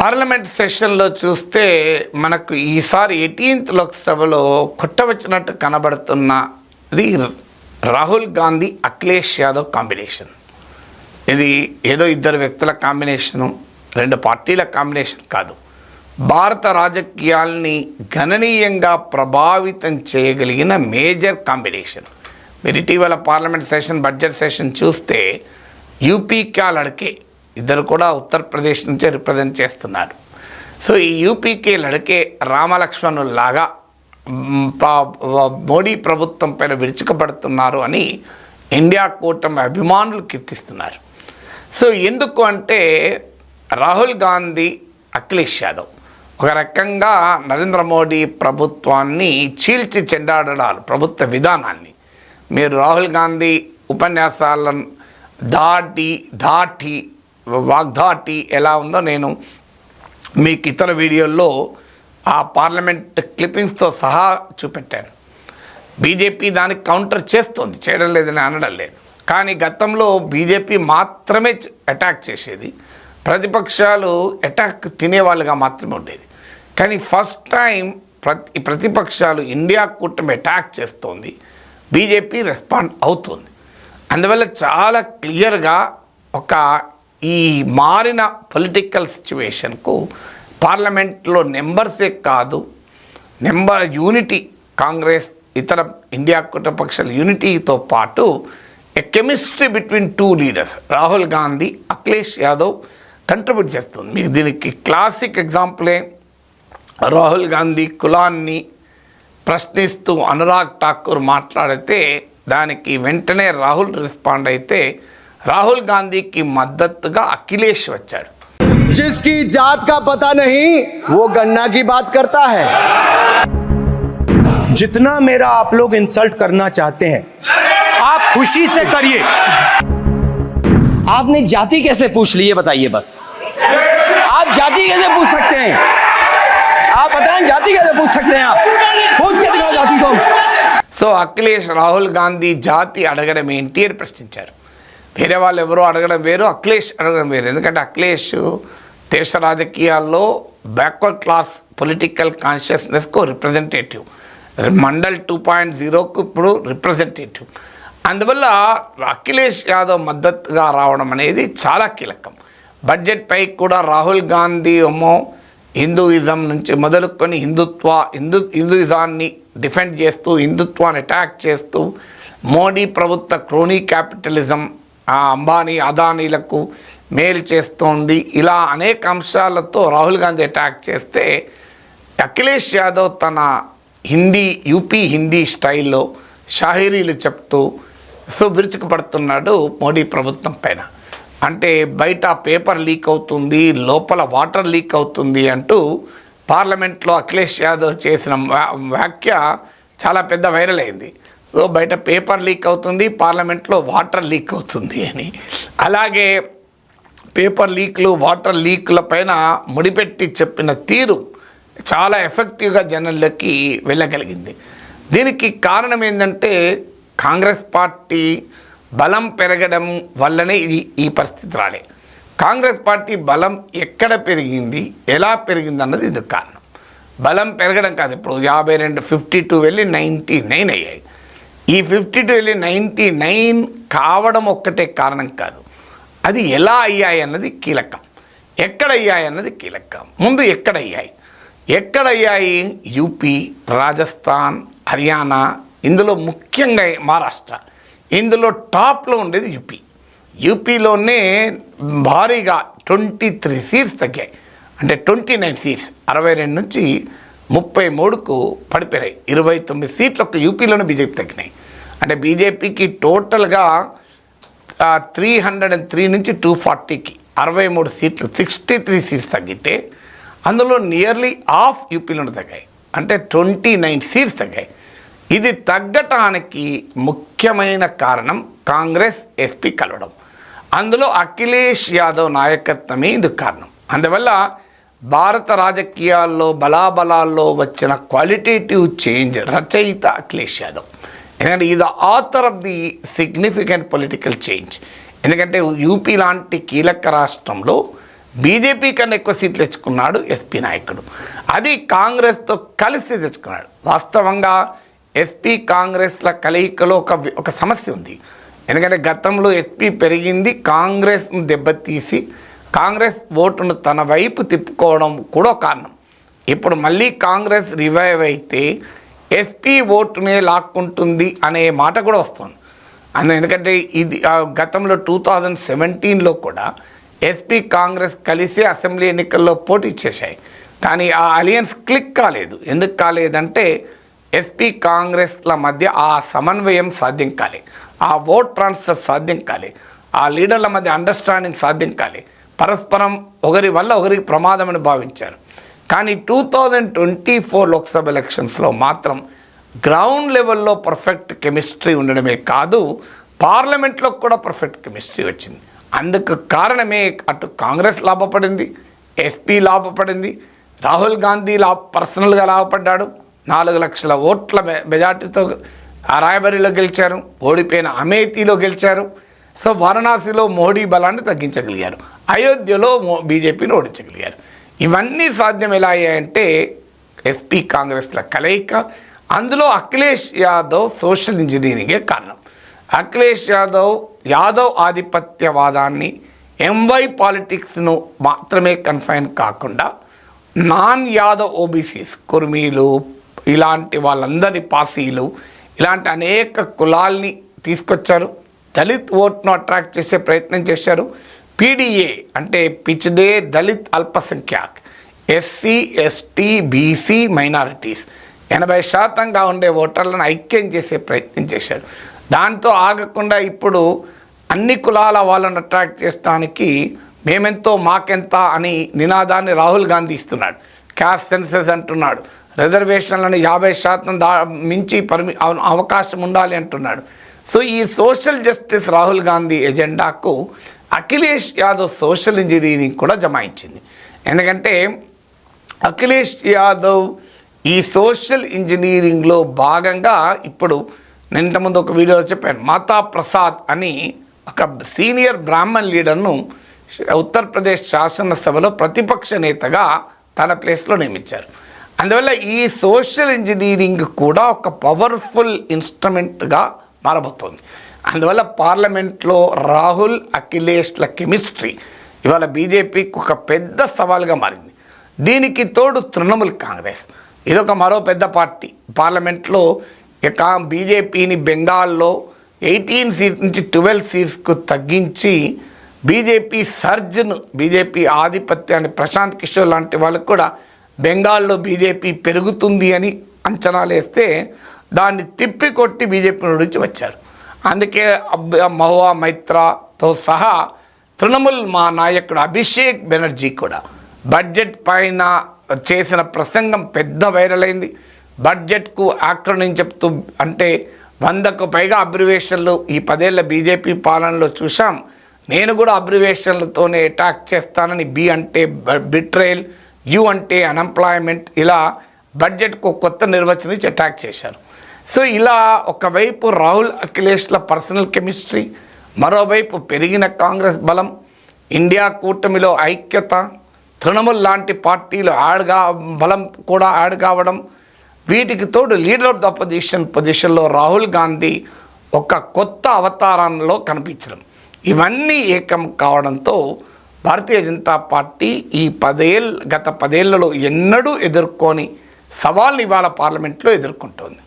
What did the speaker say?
Parliament సెషన్లో చూస్తే మనకు ఈసారి 18th లోక్సభలో కొట్టవచ్చినట్టు కనబడుతున్నది రాహుల్ గాంధీ అఖిలేష్ యాదవ్ కాంబినేషన్. ఇది ఏదో ఇద్దరు వ్యక్తుల కాంబినేషను, రెండు పార్టీల కాంబినేషన్ కాదు. భారత రాజకీయాల్ని గణనీయంగా ప్రభావితం చేయగలిగిన మేజర్ కాంబినేషన్. మీరు ఇటీవల పార్లమెంట్ సెషన్, బడ్జెట్ సెషన్ చూస్తే యూపీకి లడకే ఇద్దరు కూడా ఉత్తరప్రదేశ్ నుంచే రిప్రజెంట్ చేస్తున్నారు. సో ఈ యూపీకి లడకే రామలక్ష్మణుల్లాగా మోడీ ప్రభుత్వం పైన విరుచుకపడుతున్నారు అని ఇండియా కూటమి అభిమానులు కీర్తిస్తున్నారు. సో ఎందుకు అంటే రాహుల్ గాంధీ, అఖిలేష్ యాదవ్ ఒక రకంగా నరేంద్ర మోడీ ప్రభుత్వాన్ని చీల్చి చెండాడడాలు, ప్రభుత్వ విధానాన్ని. మీరు రాహుల్ గాంధీ ఉపన్యాసాలను వాగ్దాటి ఎలా ఉందో నేను మీకు ఇతర వీడియోల్లో ఆ పార్లమెంట్ క్లిప్పింగ్స్తో సహా చూపెట్టాను. బీజేపీ దానికి కౌంటర్ చేస్తుంది, చేయడం లేదని అనడం లేదు. కానీ గతంలో బీజేపీ మాత్రమే అటాక్ చేసేది, ప్రతిపక్షాలు అటాక్ తినేవాళ్ళుగా మాత్రమే ఉండేది. కానీ ఫస్ట్ టైం ప్రతిపక్షాలు ఇండియా కూటమి అటాక్ చేస్తోంది, బీజేపీ రెస్పాండ్ అవుతుంది. అందువల్ల చాలా క్లియర్గా ఒక ఈ మారిన పొలిటికల్ సిచ్యువేషన్కు పార్లమెంట్లో నెంబర్సే కాదు, యూనిటీ, కాంగ్రెస్ ఇతర ఇండియా కూటమి పక్షాల యూనిటీతో పాటు a chemistry between two leaders Rahul Gandhi, Akhilesh Yadav contribute చేస్తుంది. మీకు దీనికి క్లాసిక్ ఎగ్జాంపులే రాహుల్ గాంధీ కులాన్ని ప్రశ్నిస్తూ అనురాగ్ ఠాకూర్ మాట్లాడితే దానికి వెంటనే రాహుల్ రెస్పాండ్ అయితే రాహుల్ గాంధీకి మద్దతుగా అఖిలేష్ వచ్చాడు. जिसकी जात का पता नहीं वो गन्ना की बात करता है. जितना मेरा आप लोग इंसल्ट करना चाहते हैं आप खुशी से करिए. आपने जाति कैसे पूछ ली है बताइए. बस आप जाति कैसे पूछ सकते हैं? आप बताएं जाति कैसे पूछ सकते हैं? आप पूछ के दिखाओ जाति को. సో అఖిలేష్ రాహుల్ గాంధీ జాతి అడగడం ఏంటి అని ప్రశ్నించారు. వేరే వాళ్ళు ఎవరో అడగడం వేరు, అఖిలేష్ అడగడం వేరు. ఎందుకంటే అఖిలేష్ దేశ రాజకీయాల్లో బ్యాక్వర్డ్ క్లాస్ పొలిటికల్ కాన్షియస్నెస్కు రిప్రజెంటేటివ్, మండల్ 2.0కు ఇప్పుడు రిప్రజెంటేటివ్. అందువల్ల అఖిలేష్ యాదవ్ మద్దతుగా రావడం అనేది చాలా కీలకం. బడ్జెట్ పై కూడా రాహుల్ గాంధీ ఏమో హిందూయిజం నుంచి మొదలుకొని హిందూయిజాన్ని డిఫెండ్ చేస్తూ, హిందుత్వాన్ని అటాక్ చేస్తూ, మోడీ ప్రభుత్వ క్రోనీ క్యాపిటలిజం, అంబానీ అదానీలకు మేలు చేస్తోంది, ఇలా అనేక అంశాలతో రాహుల్ గాంధీ అటాక్ చేస్తే అఖిలేష్ యాదవ్ తన యూపీ హిందీ స్టైల్లో షాహిరీలు చెప్తూ విరుచుకుపడుతున్నాడు మోడీ ప్రభుత్వం పైన. అంటే బయట పేపర్ లీక్ అవుతుంది, లోపల వాటర్ లీక్ అవుతుంది అంటూ పార్లమెంట్లో అఖిలేష్ యాదవ్ చేసిన వ్యాఖ్య చాలా పెద్ద వైరల్ అయింది. సో బయట పేపర్ లీక్ అవుతుంది, పార్లమెంట్లో వాటర్ లీక్ అవుతుంది అని. అలాగే పేపర్ లీక్లు, వాటర్ లీక్ల పైన ముడిపెట్టి చెప్పిన తీరు చాలా ఎఫెక్టివ్గా జనాల్లోకి వెళ్ళగలిగింది. దీనికి కారణం ఏంటంటే కాంగ్రెస్ పార్టీ బలం పెరగడం వల్లనే ఈ పరిస్థితి రాలే. కాంగ్రెస్ పార్టీ బలం ఎక్కడ పెరిగింది, ఎలా పెరిగింది అన్నది ఇది కారణం. బలం పెరగడం కాదు, ఇప్పుడు 52, 52 వెళ్ళి 99 అయ్యాయి. ఈ 52 వెళ్ళి 99 కావడం ఒక్కటే కారణం కాదు, అది ఎలా అయ్యాయి అన్నది కీలకం. ఎక్కడ అయ్యాయి అన్నది కీలకం. ముందు ఎక్కడయ్యాయి? యూపీ, రాజస్థాన్, హర్యానా, ఇందులో ముఖ్యంగా మహారాష్ట్ర, ఇందులో టాప్లో ఉండేది యూపీలోనే భారీగా 23 సీట్స్ తగ్గాయి. అంటే 29 సీట్స్ 62 నుంచి 33కు పడిపోయాయి. 29 సీట్లు ఒక యూపీలోనే బీజేపీ తగ్గినాయి. అంటే బీజేపీకి టోటల్గా 303 నుంచి 240కి 63 సీట్లు, 63 సీట్స్ తగ్గితే అందులో నియర్లీ హాఫ్ యూపీలోనే తగ్గాయి. అంటే 29 సీట్స్ తగ్గాయి. ఇది తగ్గటానికి ముఖ్యమైన కారణం కాంగ్రెస్ ఎస్పీ కలవడం, అందులో అఖిలేష్ యాదవ్ నాయకత్వమే ఇందుకు కారణం. అందువల్ల భారత రాజకీయాల్లో బలాబలాల్లో వచ్చిన క్వాలిటేటివ్ చేంజ్ రచయిత అఖిలేష్ యాదవ్. ఎందుకంటే ఇది author of the significant political change. ఎందుకంటే యూపీ లాంటి కీలక రాష్ట్రంలో బీజేపీ కన్నా ఎక్కువ సీట్లు తెచ్చుకున్నాడు ఎస్పీ నాయకుడు. అది కాంగ్రెస్తో కలిసి తెచ్చుకున్నాడు. వాస్తవంగా ఎస్పీ కాంగ్రెస్ల కలయికలో ఒక సమస్య ఉంది. ఎందుకంటే గతంలో ఎస్పీ పెరిగింది కాంగ్రెస్ను దెబ్బతీసి కాంగ్రెస్ ఓటును తన వైపు తిప్పుకోవడం కూడా కారణం. ఇప్పుడు మళ్ళీ కాంగ్రెస్ రివైవ్ అయితే ఎస్పీ ఓటునే లాక్కుంటుంది అనే మాట కూడా వస్తుంది. ఎందుకంటే ఇది గతంలో 2017లో కూడా ఎస్పీ కాంగ్రెస్ కలిసి అసెంబ్లీ ఎన్నికల్లో పోటీ చేశాయి. కానీ ఆ అలియన్స్ క్లిక్ కాలేదు. ఎందుకు కాలేదంటే ఎస్పీ కాంగ్రెస్ల మధ్య ఆ సమన్వయం సాధ్యం కాలే, ఆ ఓట్ ట్రాన్స్ఫర్ సాధ్యం కాలే, ఆ లీడర్ల మధ్య అండర్స్టాండింగ్ సాధ్యం కాలే. పరస్పరం ఒకరి వల్ల ఒకరికి ప్రమాదమని భావించారు. కానీ 2024 లోక్సభ ఎలక్షన్స్లో మాత్రం గ్రౌండ్ లెవెల్లో పర్ఫెక్ట్ కెమిస్ట్రీ ఉండడమే కాదు, పార్లమెంట్లో కూడా పర్ఫెక్ట్ కెమిస్ట్రీ వచ్చింది. అందుకు కారణమే అటు కాంగ్రెస్ లాభపడింది, ఎస్పీ లాభపడింది, రాహుల్ గాంధీ పర్సనల్గా లాభపడ్డాడు. 4 లక్షల ఓట్ల మెజార్టీతో రాయబరిలో గెలిచారు, ఓడిపోయిన అమేథీలో గెలిచారు. సో వారణాసిలో మోడీ బలాన్ని తగ్గించగలిగారు, అయోధ్యలో బీజేపీని ఓడించగలిగారు. ఇవన్నీ సాధ్యం ఎలా అయ్యాయంటే ఎస్పీ కాంగ్రెస్ల కలయిక. అందులో అఖిలేష్ యాదవ్ సోషల్ ఇంజనీరింగే కారణం. అఖిలేష్ యాదవ్ ఆధిపత్యవాదాన్ని, ఎంవై పాలిటిక్స్ను మాత్రమే కన్ఫైన్ కాకుండా నాన్ యాదవ్ ఓబీసీస్, కుర్మీలు, ఇలాంటి వాళ్ళందరి పాసీలు, ఇలాంటి అనేక కులాల్ని తీసుకొచ్చారు. దళిత్ ఓట్ను అట్రాక్ట్ చేసే ప్రయత్నం చేశారు. పీడీఏ అంటే పిచ్డే దళిత్ అల్పసంఖ్యాక్, ఎస్సీ ఎస్టీ బీసీ మైనారిటీస్ 80% ఉండే ఓటర్లను ఐక్యం చేసే ప్రయత్నం చేశారు. దాంతో ఆగకుండా ఇప్పుడు అన్ని కులాల వాళ్ళను అట్రాక్ట్ చేయడానికి మేమెంతో మాకెంత అని నినాదాన్ని రాహుల్ గాంధీ ఇస్తున్నాడు. క్యాస్ట్ సెన్సెస్ అంటున్నాడు, రిజర్వేషన్లను 50% మించి అవకాశం ఉండాలి అంటున్నాడు. సో ఈ సోషల్ జస్టిస్ రాహుల్ గాంధీ ఎజెండాకు అఖిలేష్ యాదవ్ సోషల్ ఇంజనీరింగ్ కూడా జమాయించింది. ఎందుకంటే అఖిలేష్ యాదవ్ ఈ సోషల్ ఇంజనీరింగ్లో భాగంగా ఇప్పుడు నేను ఇంతకుముందు ఒక వీడియోలో చెప్పాను, మాతా ప్రసాద్ అని ఒక సీనియర్ బ్రాహ్మణ్ లీడర్ను ఉత్తరప్రదేశ్ శాసనసభలో ప్రతిపక్ష నేతగా తన ప్లేస్లో నియమించారు. అందువల్ల ఈ సోషల్ ఇంజనీరింగ్ కూడా ఒక పవర్ఫుల్ ఇన్స్ట్రుమెంట్గా మారబోతోంది. అందువల్ల పార్లమెంట్లో రాహుల్ అఖిలేష్ల కెమిస్ట్రీ ఇవాళ బీజేపీకి ఒక పెద్ద సవాల్గా మారింది. దీనికి తోడు తృణమూల్ కాంగ్రెస్, ఇదొక మరో పెద్ద పార్టీ. పార్లమెంట్లో ఇక బీజేపీని బెంగాల్లో 18 సీట్స్ నుంచి 12 సీట్స్కు తగ్గించి బీజేపీ సర్జ్ను, బీజేపీ ఆధిపత్యాన్ని ప్రశాంత్ కిషోర్ లాంటి వాళ్ళకు కూడా బెంగాల్లో బీజేపీ పెరుగుతుంది అని అంచనాలు వేస్తే దాన్ని తిప్పికొట్టి బీజేపీ నుంచి వచ్చారు. అందుకే మహువా మైత్రాతో సహా తృణమూల్ మా నాయకుడు అభిషేక్ బెనర్జీ కూడా బడ్జెట్ పైన చేసిన ప్రసంగం పెద్ద వైరల్ అయింది. బడ్జెట్కు యాక్రోనిం చెప్తూ, అంటే 100కు పైగా అబ్రివేషన్లు ఈ 10 ఏళ్ల బీజేపీ పాలనలో చూసాం. నేను కూడా అబ్రివేషన్లతోనే అటాక్ చేస్తానని, బి అంటే బిట్రేయల్, యు అంటే అన్ఎంప్లాయ్మెంట్, ఇలా బడ్జెట్కు కొత్త నిర్వచనం ఇచ్చి అటాక్ చేశారు. సో ఇలా ఒకవైపు రాహుల్ అఖిలేష్ల పర్సనల్ కెమిస్ట్రీ, మరోవైపు పెరిగిన కాంగ్రెస్ బలం, ఇండియా కూటమిలో ఐక్యత, తృణమూల్ లాంటి పార్టీలు బలం కూడా యాడ్ కావడం, వీటికి తోడు లీడర్ ఆఫ్ ద అపోజిషన్ పొజిషన్లో రాహుల్ గాంధీ ఒక కొత్త అవతారంలో కనిపించడం, ఇవన్నీ ఏకం కావడంతో భారతీయ జనతా పార్టీ ఈ గత 10 ఏళ్లలో ఎన్నడూ ఎదుర్కొని సవాల్ని ఇవాళ పార్లమెంట్లో ఎదుర్కొంటోంది.